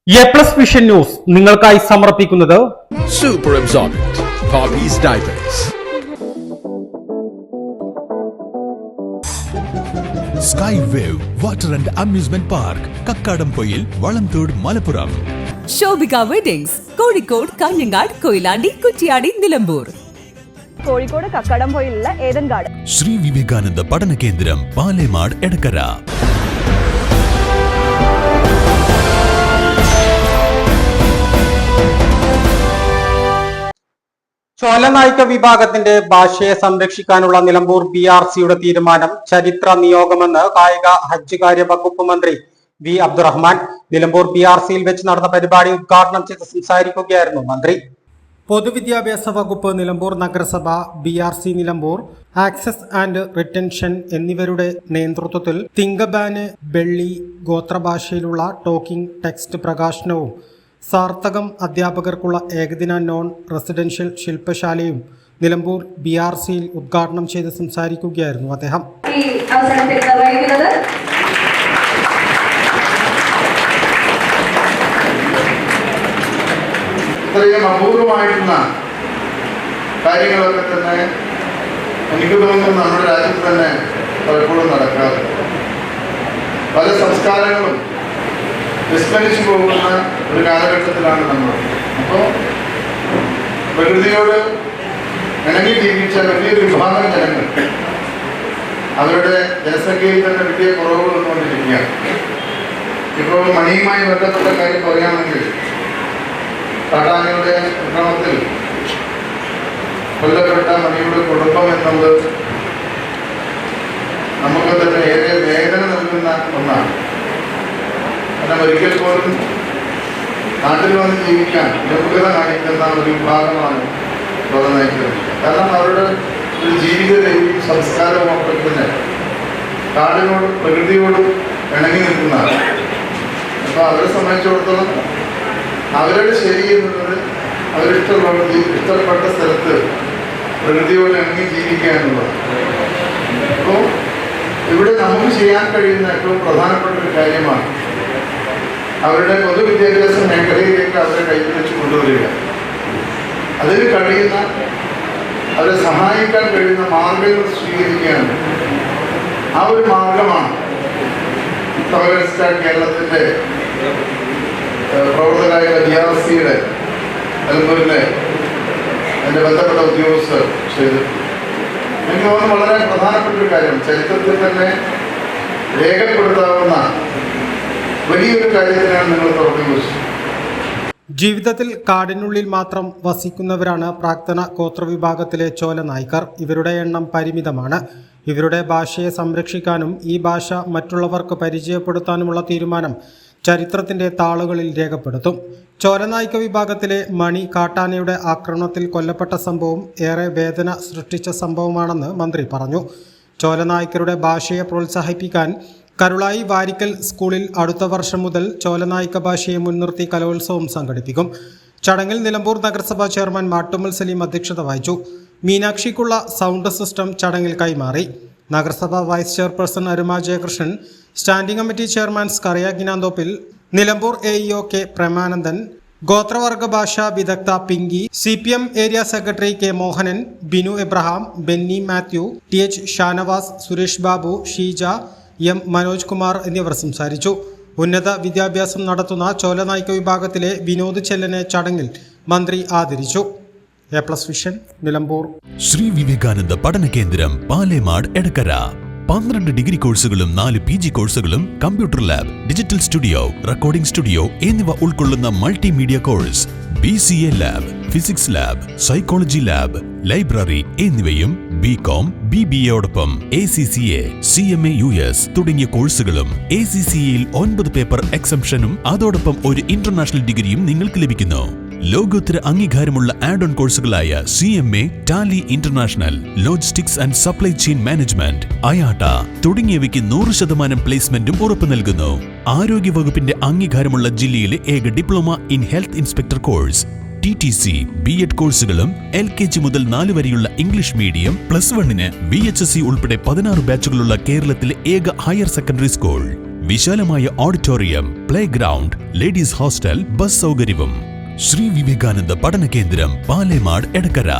A+ vision news നിങ്ങൾക്കായി സമർപ്പിക്കുന്നത് Super Absorbent Poppy's Diapers. Sky Wave Water and Amusement Park, Kakkadampoyil, Valamthode, Malappuram. Shobhika weddings, Kozhikode, Kanhangad, Koyilandy, Kuttiady, Nilambur. Kozhikode കക്കാടംപൊയിലുള്ള Eden garden. Sree Vivekananda പഠന കേന്ദ്രം, പാലേമാട്, എടക്കര. ചോലനായിക വിഭാഗത്തിന്റെ ഭാഷയെ സംരക്ഷിക്കാനുള്ള നിലമ്പൂർ BRCയുടെ തീരുമാനം ചരിത്ര നിയോഗമെന്ന് കായിക ഹജ്ജ് കാര്യ വകുപ്പ് മന്ത്രി വി അബ്ദുറഹ്മാൻ നിലമ്പൂർ BRCയിൽ വെച്ച് നടന്ന പരിപാടി ഉദ്ഘാടനം ചെയ്ത് സംസാരിക്കുകയായിരുന്നു മന്ത്രി. പൊതുവിദ്യാഭ്യാസ വകുപ്പ്, നിലമ്പൂർ നഗരസഭ, BRC Nilambur, access and retention എന്നിവരുടെ നേതൃത്വത്തിൽ തിങ്കബാന് വെള്ളി ഗോത്രഭാഷയിലുള്ള ടോക്കിംഗ് ടെക്സ്റ്റ് പ്രകാശനവും സാർത്ഥകം അധ്യാപകർക്കുള്ള ഏകദിന നോൺ റെസിഡൻഷ്യൽ ശില്പശാലയും നിലമ്പൂർ BRCയിൽ ഉദ്ഘാടനം ചെയ്ത് സംസാരിക്കുകയായിരുന്നു അദ്ദേഹം. ഇത്രയും അപൂർവമായിട്ടുള്ള കാര്യങ്ങളൊക്കെ തന്നെ എനിക്ക് തോന്നുന്നു നമ്മുടെ രാജ്യത്ത് തന്നെ പലപ്പോഴും നടക്കാറ്. പല സംസ്കാരങ്ങളും വിസ്മരിച്ചു പോകുന്ന ഒരു കാലഘട്ടത്തിലാണ് നമ്മൾ. അപ്പോൾ പ്രകൃതിയോട് ഇണങ്ങി ജീവിച്ച വലിയൊരു വിഭാഗം ജനങ്ങൾ അവരുടെ ജനസംഖ്യയിൽ തന്നെ വലിയ കുറവുകൾ വന്നുകൊണ്ടിരിക്കുകയാണ്. ഇപ്പോൾ മണിയുമായി ബന്ധപ്പെട്ട കാര്യം പറയുകയാണെങ്കിൽ കാട്ടാനയുടെ അക്രമത്തിൽ കൊല്ലപ്പെട്ട മണിയുടെ കുടുംബം എന്നുള്ളത് നമുക്ക് തന്നെ ഏറെ വേദന നൽകുന്ന ഒന്നാണ്. കാരണം ഒരിക്കൽ പോലും നാട്ടിൽ വന്ന് ജീവിക്കാൻ യോഗ്യത കാണിക്കുന്ന ഒരു വിഭാഗമാണ് ചോലനായിക്കർ. കാരണം അവരുടെ ഒരു ജീവിത രീതിയും സംസ്കാരവും ഒക്കെ തന്നെ കാടിനോടും പ്രകൃതിയോടും ഇണങ്ങി നിൽക്കുന്നതാണ്. അപ്പോൾ അവരെ സംബന്ധിച്ചിടത്തോളം അവരുടെ ശരി എന്നുള്ളത് ഇഷ്ടപ്പെട്ട സ്ഥലത്ത് പ്രകൃതിയോട് ഇണങ്ങി ജീവിക്കുക എന്നുള്ളതാണ്. അപ്പോൾ ഇവിടെ നമുക്ക് ചെയ്യാൻ കഴിയുന്ന ഏറ്റവും പ്രധാനപ്പെട്ട ഒരു കാര്യമാണ് അവരുടെ പൊതുവിദ്യാഭ്യാസ മേഖലയിലേക്ക് അവരെ കൈപിടിച്ച് കൊണ്ടുവരിക. അതിന് കഴിയുന്ന, അവരെ സഹായിക്കാൻ കഴിയുന്ന മാർഗങ്ങൾ സ്വീകരിക്കുകയാണ്. ആ ഒരു മാർഗമാണ് കേരളത്തിൻ്റെ പ്രവർത്തകരായ BRCയുടെ നിലമ്പൂരിലെ എൻ്റെ ബന്ധപ്പെട്ട ഉദ്യോഗസ്ഥർ ചെയ്തു. എനിക്ക് തോന്നുന്നു വളരെ പ്രധാനപ്പെട്ട ഒരു കാര്യം, ചരിത്രത്തിൽ തന്നെ രേഖപ്പെടുത്താവുന്ന വലിയൊരു കാര്യത്തിനാണ് നിങ്ങൾ തുറന്നു വെച്ചത്. ജീവിതത്തിൽ കാടിനുള്ളിൽ മാത്രം വസിക്കുന്നവരാണ് പ്രാക്തന ഗോത്രവിഭാഗത്തിലെ ചോലനായിക്കർ. ഇവരുടെ എണ്ണം പരിമിതമാണ്. ഇവരുടെ ഭാഷയെ സംരക്ഷിക്കാനും ഈ ഭാഷ മറ്റുള്ളവർക്ക് പരിചയപ്പെടുത്താനുമുള്ള തീരുമാനം ചരിത്രത്തിന്റെ താളുകളിൽ രേഖപ്പെടുത്തും. ചോലനായിക വിഭാഗത്തിലെ മണി കാട്ടാനയുടെ ആക്രമണത്തിൽ കൊല്ലപ്പെട്ട സംഭവം ഏറെ വേദന സൃഷ്ടിച്ച സംഭവമാണെന്ന് മന്ത്രി പറഞ്ഞു. ചോലനായിക്കരുടെ ഭാഷയെ പ്രോത്സാഹിപ്പിക്കാൻ കരുളായി വാരിക്കൽ സ്കൂളിൽ അടുത്ത വർഷം മുതൽ ചോലനായിക ഭാഷയെ മുൻനിർത്തി കലോത്സവം സംഘടിപ്പിക്കും. ചടങ്ങിൽ നിലമ്പൂർ നഗരസഭാ ചെയർമാൻ മാട്ടുമ്മൽ സലീം അധ്യക്ഷത വഹിച്ചു. മീനാക്ഷിക്കുള്ള സൗണ്ട് സിസ്റ്റം ചടങ്ങിൽ കൈമാറി. നഗരസഭാ vice chairperson Aruma Jayakrishnan, standing committee chairman Scaria Ginanthoppil, Nilambur AEO K Premanandan, ഗോത്രവർഗ ഭാഷാ വിദഗ്ധ Pinky, CPM area secretary K Mohanan, Binu Abraham, Benny Mathew, TH Shanavas, Suresh Babu, Sheeja, M Manoj Kumar എന്നിവർ സംസാരിച്ചു. ഉന്നത വിദ്യാഭ്യാസം നടത്തുന്ന ചോലനായിക വിഭാഗത്തിലെ വിനോദ് ചെല്ലനെ ചടങ്ങിൽ മന്ത്രി ആദരിച്ചു. എ+ വിഷൻ നിലമ്പൂർ. ശ്രീ വിവേകാനന്ദ പഠന കേന്ദ്രം, പാലേമാട്, എടക്കര. 12 ഡിഗ്രി കോഴ്സുകളും 4 PG കോഴ്സുകളും, computer lab, digital studio, recording studio എന്നിവ ഉൾക്കൊള്ളുന്ന multimedia course, BCA lab, physics lab, psychology lab, library എന്നിവയും BCom BBAയോടൊപ്പം ACCA, CMA US തുടങ്ങിയ കോഴ്സുകളും. ACCAയിൽ 9 പേപ്പർ എക്സംഷനും അതോടൊപ്പം ഒരു ഇന്റർനാഷണൽ ഡിഗ്രിയും നിങ്ങൾക്ക് ലഭിക്കുന്നു. ലോകോത്തര അംഗീകാരമുള്ള ആഡ് ഓൺ കോഴ്സുകളായ CMA, Tally international, logistics and supply chain management, IATA തുടങ്ങിയവയ്ക്ക് 100% പ്ലേസ്മെന്റും ഉറപ്പു നൽകുന്നു. ആരോഗ്യ വകുപ്പിന്റെ അംഗീകാരമുള്ള ജില്ലയിലെ ഏക diploma in health inspector course, TTC, B.Ed കോഴ്സുകളും, LKG മുതൽ 4 വരെയുള്ള ഇംഗ്ലീഷ് മീഡിയം, +1 VHSC ഉൾപ്പെടെ 16 ബാച്ചുകളുള്ള കേരളത്തിലെ ഏക ഹയർ സെക്കൻഡറി സ്കൂൾ. വിശാലമായ auditorium, play ground, ladies hostel, bus സൗകര്യവും. ശ്രീ വിവേകാനന്ദ പഠന കേന്ദ്രം, പാലേമാട്, എടക്കര.